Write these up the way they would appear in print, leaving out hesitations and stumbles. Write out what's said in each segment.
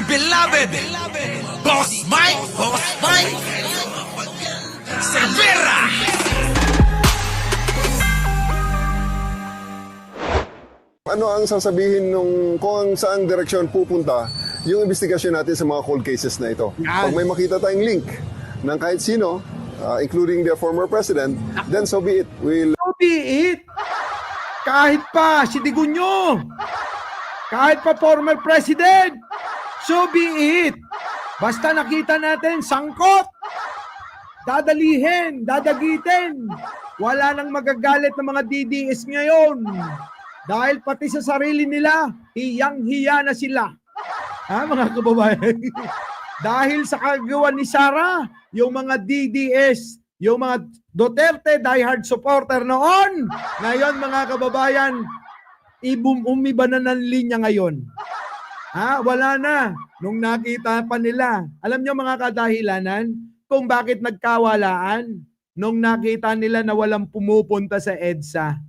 dear beloved, Boss Mike Cervera. Ano ang sasabihin kung saang direksyon pupunta yung investigasyon natin sa mga cold cases na ito? Pag may makita tayong link ng kahit sino, including the former president, then so be it. So be it. Kahit pa si Digunyo, kahit pa former president, so be it. Basta nakita natin, sangkot, dadalihin, dadagitin. Wala nang magagalit ng mga DDS ngayon. Dahil pati sa sarili nila, hiyang-hiya na sila. Ha, mga kababayan? Dahil sa kagawa ni Sara, yung mga DDS, yung mga Duterte diehard supporter noon, ngayon mga kababayan, umiba na ng linya ngayon. Ha, wala na. Nung nakita pa nila, alam nyo mga kadahilanan kung bakit nagkawalaan? Nung nakita nila na walang pumupunta sa EDSA.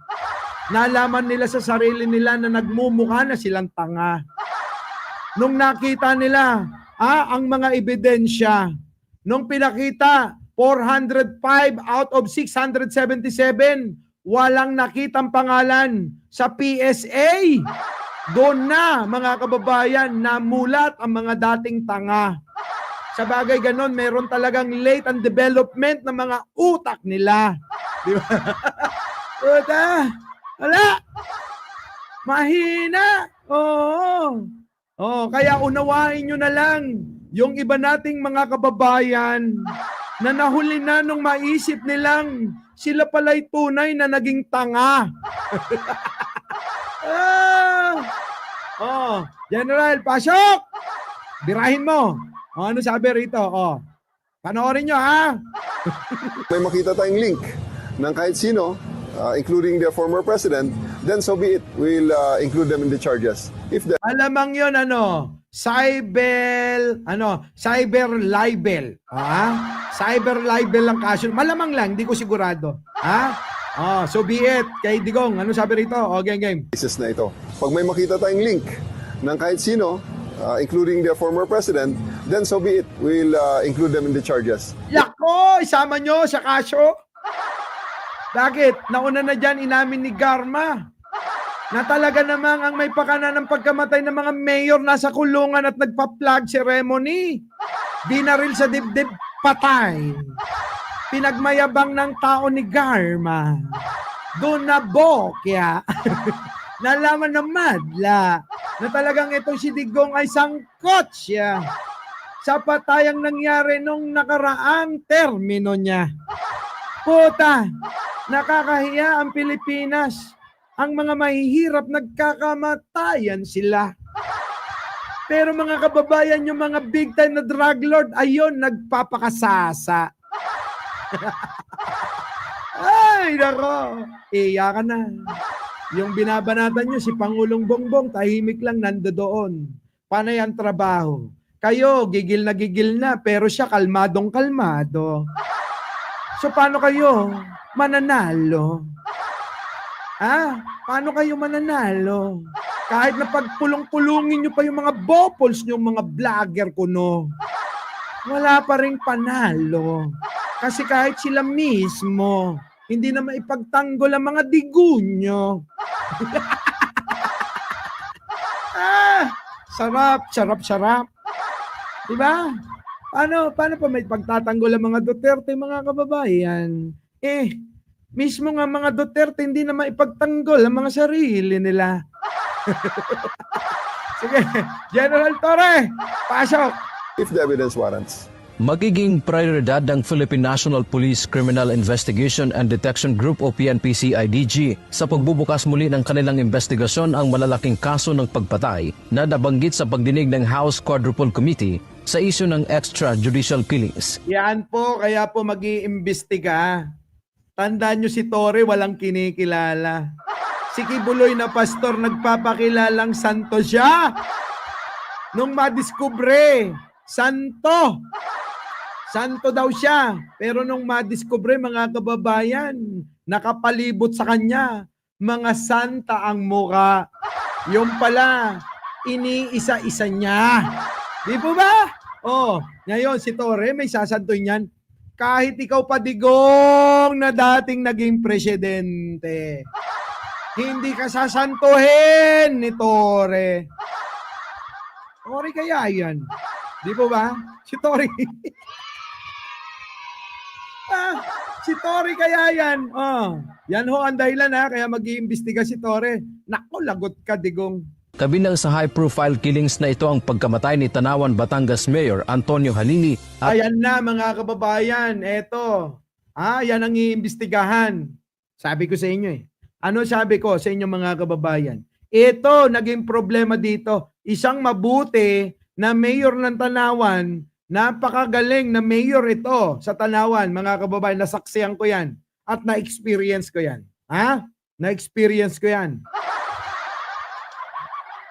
Nalaman nila sa sarili nila na nagmumukha na silang tanga. Nung nakita nila, ang mga ebidensya, nung pinakita, 405 out of 677, walang nakitang pangalan sa PSA. Doon na, mga kababayan, namulat ang mga dating tanga. Sa bagay ganon, meron talagang late and development ng mga utak nila. Di ba? Uta, wala. Mahina. Oo. Oh, kaya unawain nyo na lang yung iba nating mga kababayan na nahuli na nung maisip nilang sila pala'y tunay na naging tanga. General, pasok! Birahin mo. Ano sabi rito? Panoorin nyo, ha? May makita tayong link ng kahit sino, including the former president, then so be it. We'll include them in the charges. If the Alamang yon cyber libel. Cyber libel ang kaso. Malamang lang, hindi ko sigurado. So be it. Kay Digong, ano sabi rito? Game. cases na ito. Pag may makita tayong link ng kahit sino, including the former president, then so be it. We'll include them in the charges. Yako, isama nyo sa kaso. Bakit? Nauna na dyan, inamin ni Garma na talaga namang ang may pakana ng pagkamatay ng mga mayor nasa kulungan at nagpa-flag ceremony. Dinaril sa dibdib, patay. Pinagmayabang ng tao ni Garma. Doon na bokya. Nalaman ng madla na talagang itong si Digong ay sangkot siya sa patayang nangyari nung nakaraang termino niya. Puta, nakakahiya ang Pilipinas. Ang mga mahihirap nagkakamatayan sila. Pero mga kababayan, yung mga big time na drug lord, ayun, nagpapakasasa. Ay, nako. Iya ka na. Yung binabanatan nyo, si Pangulong Bongbong, tahimik lang nandoon. Panay ang trabaho. Kayo, gigil na, pero siya kalmadong kalmado. So, paano kayo mananalo? Paano kayo mananalo? Kahit na pagpulong-pulungin nyo pa yung mga bopols nyo, mga vlogger ko, no? Wala pa rin panalo. Kasi kahit sila mismo, hindi na maipagtanggol ang mga digunyo. Sarap. Diba? Paano pa may pagtatanggol ang mga Duterte, mga kababayan? Mismo nga mga Duterte hindi na maipagtanggol ang mga sarili nila. Sige, General Torre, pasok! If the evidence warrants. Magiging prioridad ng Philippine National Police Criminal Investigation and Detection Group o PNP-CIDG sa pagbubukas muli ng kanilang investigasyon ang malalaking kaso ng pagpatay na nabanggit sa pagdinig ng House Quadruple Committee sa isyu ng extrajudicial killings. Yan po, kaya po mag-iimbestiga. Tandaan nyo si Torre, walang kinikilala. Si Kibuloy na pastor, nagpapakilalang santo siya. Nung madiskubre, santo. Santo daw siya. Pero nung madiskubre, mga kababayan, nakapalibot sa kanya, mga santa ang mukha. Yung pala, iniisa-isa niya. Di po ba? Oh, ngayon si Torre may sasantoy niyan. Kahit ikaw pa digong na dating naging presidente, hindi ka sasantuhin ni Torre. Torre kaya yan. Di po ba? Si Torre. Si Torre kaya yan. Yan ho ang dahilan kaya mag-iimbestiga si Torre. Nako, lagot ka digong. Kabilang sa high-profile killings na ito ang pagkamatay ni Tanawan, Batangas Mayor Antonio Halili at Ayan na mga kababayan, eto. Yan ang iimbestigahan. Sabi ko sa inyo Ano sabi ko sa inyo mga kababayan? Ito, naging problema dito. Isang mabuti na mayor ng Tanawan, napakagaling na mayor ito sa Tanawan, mga kababayan. Nasaksihan ko yan at na-experience ko yan. Na-experience ko yan.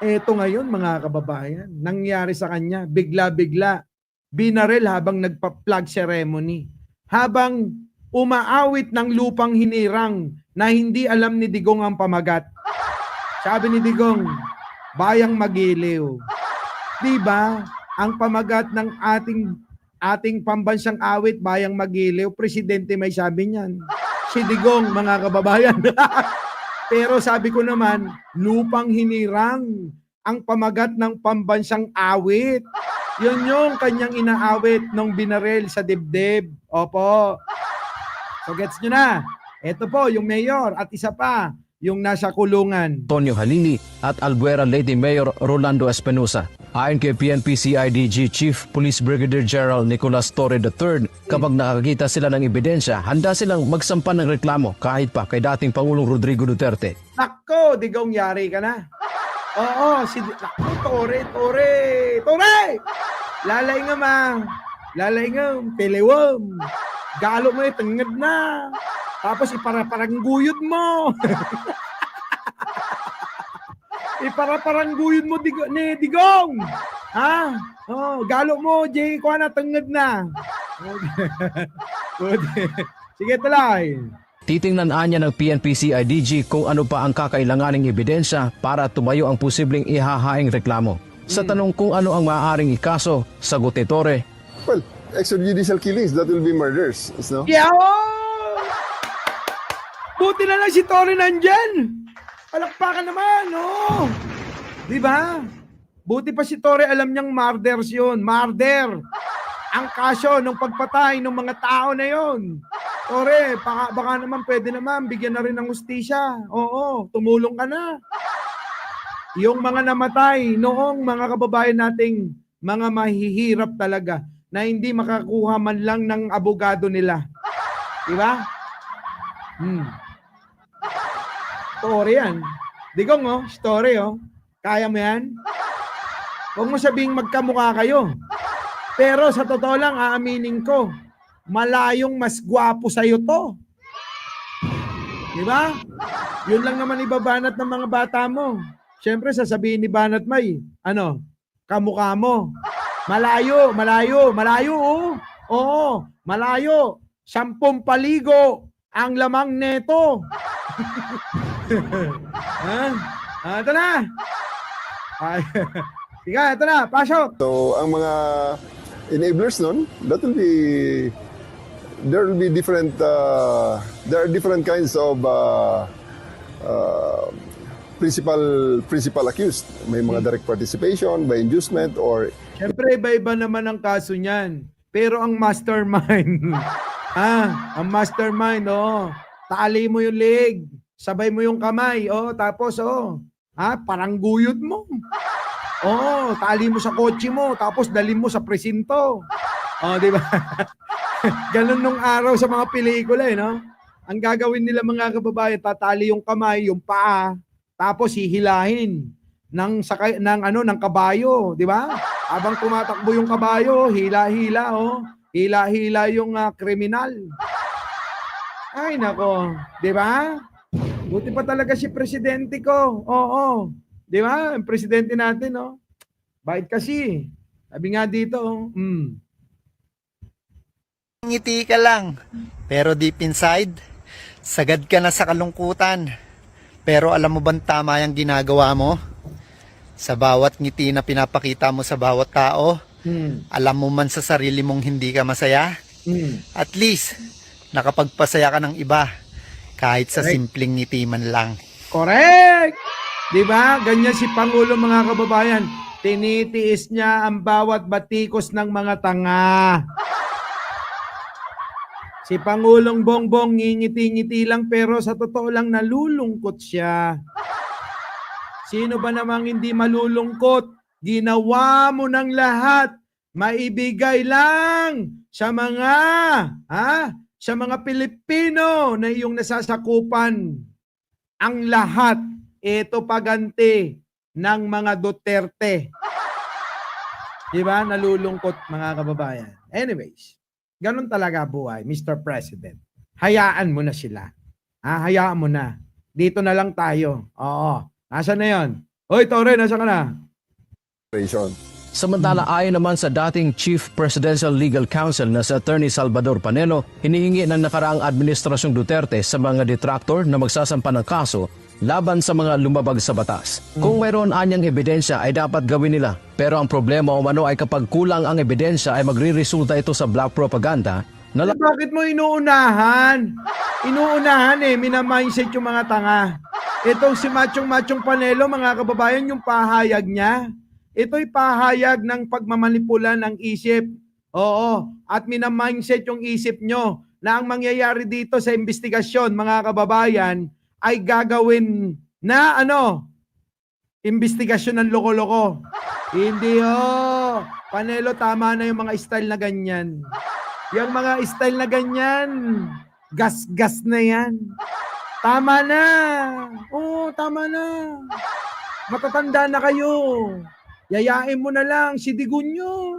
Eto ngayon mga kababayan, nangyari sa kanya, bigla-bigla, binaril habang nagpa-flag ceremony. Habang umaawit ng lupang hinirang na hindi alam ni Digong ang pamagat. Sabi ni Digong, bayang magiliw. Diba? Ang pamagat ng ating pambansang awit, bayang magiliw, presidente may sabi niyan. Si Digong, mga kababayan. Pero sabi ko naman, lupang hinirang ang pamagat ng pambansang awit. Yun yung kanyang inaawit nung binaril sa dibdib. Opo. So gets nyo na. Ito po yung mayor at isa pa, yung nasa kulungan. Antonio Halili at Albuera Lady Mayor Rolando Espinosa. Ayon kay PNP CIDG Chief Police Brigadier General Nicolas Torre III, kapag nakakita sila ng ebidensya, handa silang magsampa ng reklamo kahit pa kay dating Pangulong Rodrigo Duterte. Nako, Digong, yari ka na. Oo, Torre! Lalay nga ma. Lalay nga, telewam. Galo mo tangad na. Tapos iparaparang guyod mo. Iparaparang guyod mo ni Digong. Galo mo, Jay, kuha na, tangad na. Sige, talay. Titingnan anya ng PNP CIDG kung ano pa ang kakailanganing ebidensya para tumayo ang posibleng ihahaing reklamo. Sa tanong kung ano ang maaaring ikaso, sagot ni Torre, Well, extrajudicial killings, that will be murders. No? Yeah! Buti na lang si Torre nandyan. Palakpakan naman, Di ba? Buti pa si Torre alam niyang murders yun. Murder. Ang kaso ng pagpatay ng mga tao na yon. Torre, baka naman pwede naman bigyan na rin ng hustisya. Oo, tumulong ka na. Yung mga namatay noong mga kababayan nating mga mahihirap talaga na hindi makakuha man lang ng abogado nila. Di ba? Story yan. Digong, story, Kaya mo yan? Huwag mo sabihing magkamukha kayo. Pero sa totoo lang, aaminin ko, malayong mas gwapo sa'yo to. Di ba? Yun lang naman ibabanat ng mga bata mo. Siyempre, sasabihin ni Banat May, kamukha mo. Malayo, Oo, malayo. 10 paligo ang lamang neto. Ito na. Sige, ito na. Pasok. So, ang mga enablers nun, there will be different, there are different kinds of principal accused. May mga direct participation, by inducement, or Siyempre, iba-iba naman ang kaso niyan. Pero ang mastermind, ang mastermind, tali mo yung leg, sabay mo yung kamay, tapos, parang guyod mo. Tali mo sa kotse mo, tapos dalhin mo sa presinto. Di ba? Ganun nung araw sa mga pelikula, no? Ang gagawin nila mga kababayan, tatali yung kamay, yung paa, tapos hihilahin ng kabayo, di ba? Habang tumatakbo yung kabayo, hila-hila, hila-hila yung kriminal. Ay nako, di ba? Buti pa talaga si presidente ko. Oo. Di ba? Ang presidente natin, bait kasi. Sabi nga dito, Ngiti ka lang, pero deep inside, sagad ka na sa kalungkutan. Pero alam mo bang tama yung ginagawa mo? Sa bawat ngiti na pinapakita mo sa bawat tao, alam mo man sa sarili mong hindi ka masaya, at least, nakapagpasaya ka ng iba, kahit sa simpleng ngiti man lang. Correct! Di ba? Ganyan si Pangulo, mga kababayan. Tinitiis niya ang bawat batikos ng mga tanga. Si Pangulong Bongbong ngingiti-ngiti lang pero sa totoo lang nalulungkot siya. Sino ba namang hindi malulungkot? Ginawa mo ng lahat. Maibigay lang sa mga Pilipino na iyong nasasakupan. Ang lahat, ito paganti ng mga Duterte. Diba? Nalulungkot, mga kababayan. Anyways, ganun talaga buhay, Mr. President. Hayaan mo na sila. Hayaan mo na. Dito na lang tayo. Oo. Nasaan na yun? Hoy, Tore, nasaan ka na? Samantala ayon naman sa dating Chief Presidential Legal Counsel na si Attorney Salvador Panelo, hinihingi ng nakaraang Administrasyong Duterte sa mga detractor na magsasampa ng kaso laban sa mga lumabag sa batas. Kung mayroon anyang ebidensya ay dapat gawin nila. Pero ang problema umano ay kapag kulang ang ebidensya ay magre-resulta ito sa black propaganda na Bakit mo inuunahan? Inuunahan minamindset yung mga tanga. Itong si Machong Panelo, mga kababayan, yung pahayag niya, ito'y pahayag ng pagmamanipula ng isip. Oo, at minamindset yung isip nyo na ang mangyayari dito sa investigasyon, mga kababayan, ay gagawin na investigasyon ng loko-loko. Hindi Panelo, tama na yung mga style na ganyan. Yung mga style na ganyan, gas-gas na yan. Tama na. Oo, tama na. Matatanda na kayo. Yayain mo na lang si Digunyo.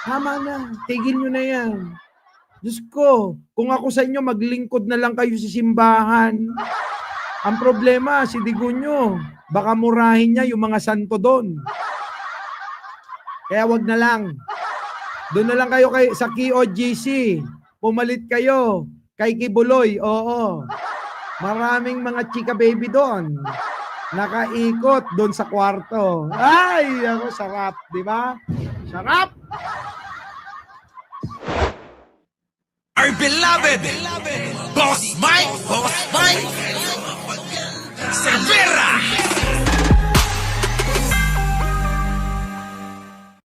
Tama na. Tigil nyo na yan. Diyos ko, kung ako sa inyo, maglingkod na lang kayo sa simbahan. Ang problema, si Digunyo, baka murahin niya yung mga santo doon. Kaya wag na lang. Doon na lang kayo sa KOGC. Pumalit kayo kay Kibuloy. Oo. Maraming mga chika baby doon. Nakaikot doon sa kwarto. Ay, ako sarap, di ba? Sarap! Our beloved Boss Mike Cervera.